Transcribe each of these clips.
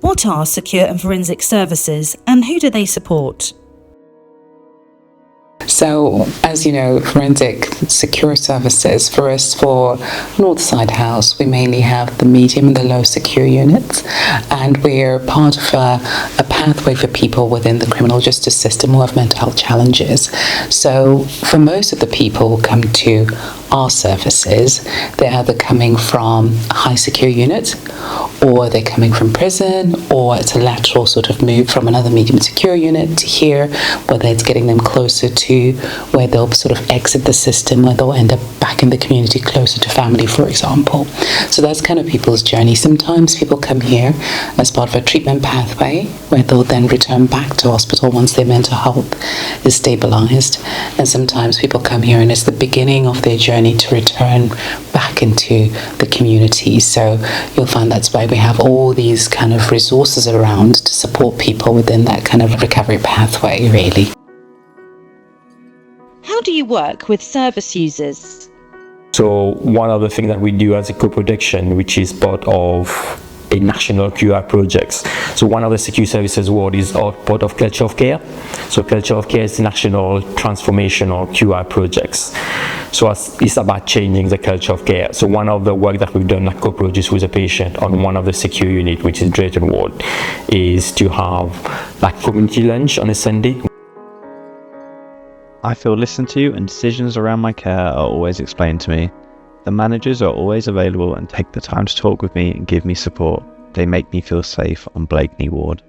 What are secure and forensic services, and who do they support? So, as you know, forensic secure services for us, for Northside House, we mainly have the medium and the low secure units, and we're part of a pathway for people within the criminal justice system who have mental health challenges. So, for most of the people who come to our services, they're either coming from a high secure unit, or they're coming from prison, or it's a lateral sort of move from another medium secure unit to here, whether it's getting them closer to where they'll sort of exit the system, where they'll end up back in the community closer to family, for example. So that's kind of people's journey. Sometimes people come here as part of a treatment pathway where they'll then return back to hospital once their mental health is stabilized. And sometimes people come here and it's the beginning of their journey to return back into the community. So you'll find that's why we have all these kind of resources around to support people within that kind of recovery pathway, really. How do you work with service users? So one of the things that we do as a co-production, which is part of a national QI projects. So one of the secure services award is part of Culture of Care. So Culture of Care is the national transformational QI projects. So it's about changing the culture of care. So one of the work that we've done like co-produce with a patient on one of the secure unit, which is Drayton Ward, is to have like community lunch on a Sunday. I feel listened to and decisions around my care are always explained to me. The managers are always available and take the time to talk with me and give me support. They make me feel safe on Blakeney Ward.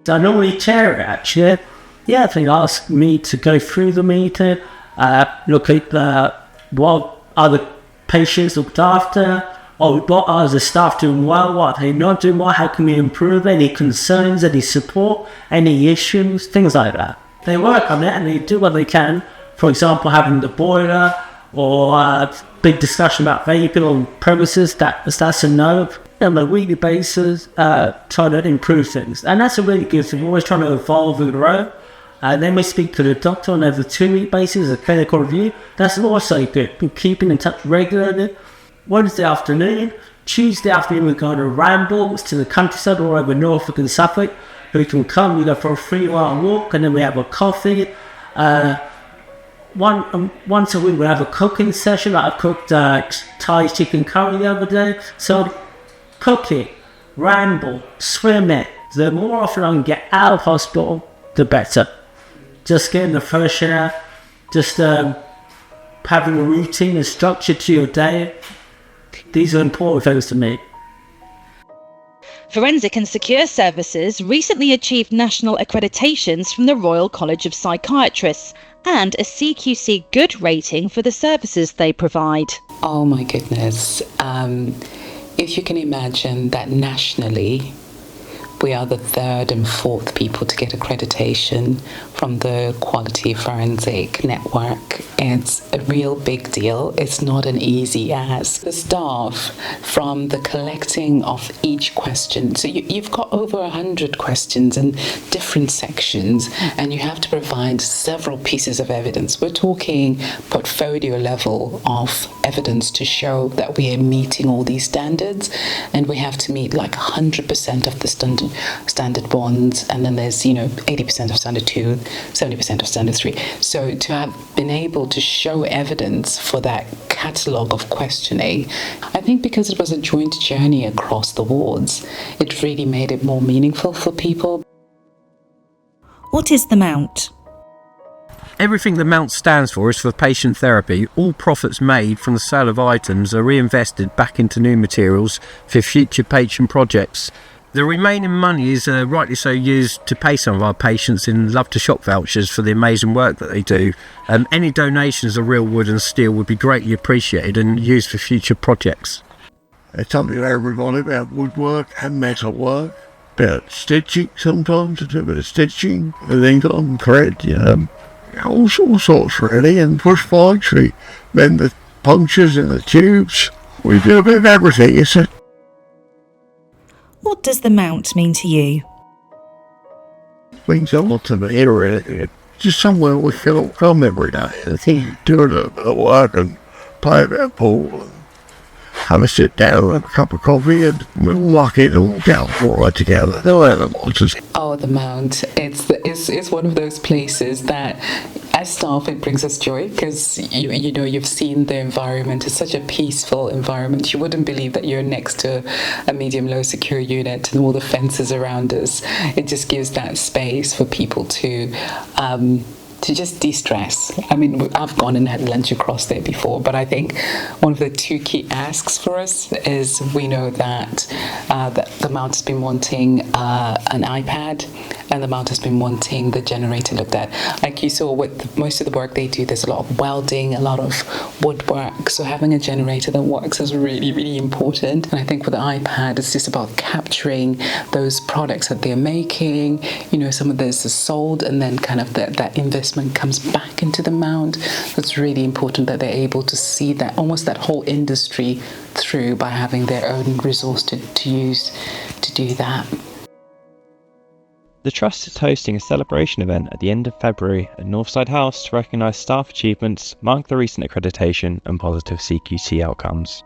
I normally chair it actually. Yeah, they ask me to go through the meeting, look at what other patients looked after, or what are the staff doing well, what are they not doing well, how can we improve, any concerns, any support, any issues, things like that. They work on it and they do what they can. For example, having the boiler or a big discussion about vaping on premises, that's a no. On a weekly basis, trying to improve things. And that's a really good thing. We're always trying to evolve and grow. And then we speak to the doctor on every 2-week basis, a clinical review. That's also good. We're keeping in touch regularly. Wednesday afternoon, Tuesday afternoon, we're going to rambles to the countryside all over Norfolk and Suffolk. We can come, we go for a 3-mile walk, and then we have a coffee. Once a week we have a cooking session. I cooked Thai chicken curry the other day. So cooking, ramble, swimming. The more often I can get out of hospital, the better. Just getting the fresh air, just having a routine and structure to your day. These are important things to me. Forensic and Secure Services recently achieved national accreditations from the Royal College of Psychiatrists and a CQC Good rating for the services they provide. Oh my goodness. If you can imagine that nationally, we are the 3rd and 4th people to get accreditation from the Quality Forensic Network. It's a real big deal. It's not an easy ask. The staff, from the collecting of each question, so you've got over 100 questions in different sections, and you have to provide several pieces of evidence. We're talking portfolio level of evidence to show that we are meeting all these standards, and we have to meet like 100% of the standard ones, and then there's 80% of standard 2, 70% of standard 3. So to have been able to show evidence for that catalogue of questioning, I think because it was a joint journey across the wards, it really made it more meaningful for people. What is the Mount? Everything the Mount stands for is for patient therapy. All profits made from the sale of items are reinvested back into new materials for future patient projects. The remaining money is rightly so used to pay some of our patients in Love to Shop vouchers for the amazing work that they do. Any donations of real wood and steel would be greatly appreciated and used for future projects. It's something for everybody about woodwork and metalwork, about stitching sometimes, a bit of stitching, with ink on thread, all sorts really, and push bikes, we mend the punctures in the tubes. We do a bit of everything, you see. What does the Mount mean to you? It means a lot to me, really. Just somewhere we can come every day and do a bit of work and play a bit of pool and have a sit down, have a cup of coffee, and we'll walk in and walk out all right together. No animals. Oh, the Mount. It's one of those places that, as staff, it brings us joy because you know you've seen the environment. It's such a peaceful environment. You wouldn't believe that you're next to a medium-low secure unit and all the fences around us. It just gives that space for people to just de-stress. I mean, I've gone and had lunch across there before, but I think one of the two key asks for us is we know that the Mount has been wanting an iPad, and the Mount has been wanting the generator looked at. Like you saw with most of the work they do, there's a lot of welding, a lot of woodwork, so having a generator that works is really, really important. And I think with the iPad, it's just about capturing those products that they're making. You know, some of this is sold, and then kind of that investment comes back into the Mount. So it's really important that they're able to see that, almost that whole industry through by having their own resource to use to do that. The Trust is hosting a celebration event at the end of February at Northside House to recognise staff achievements, mark the recent accreditation and positive CQC outcomes.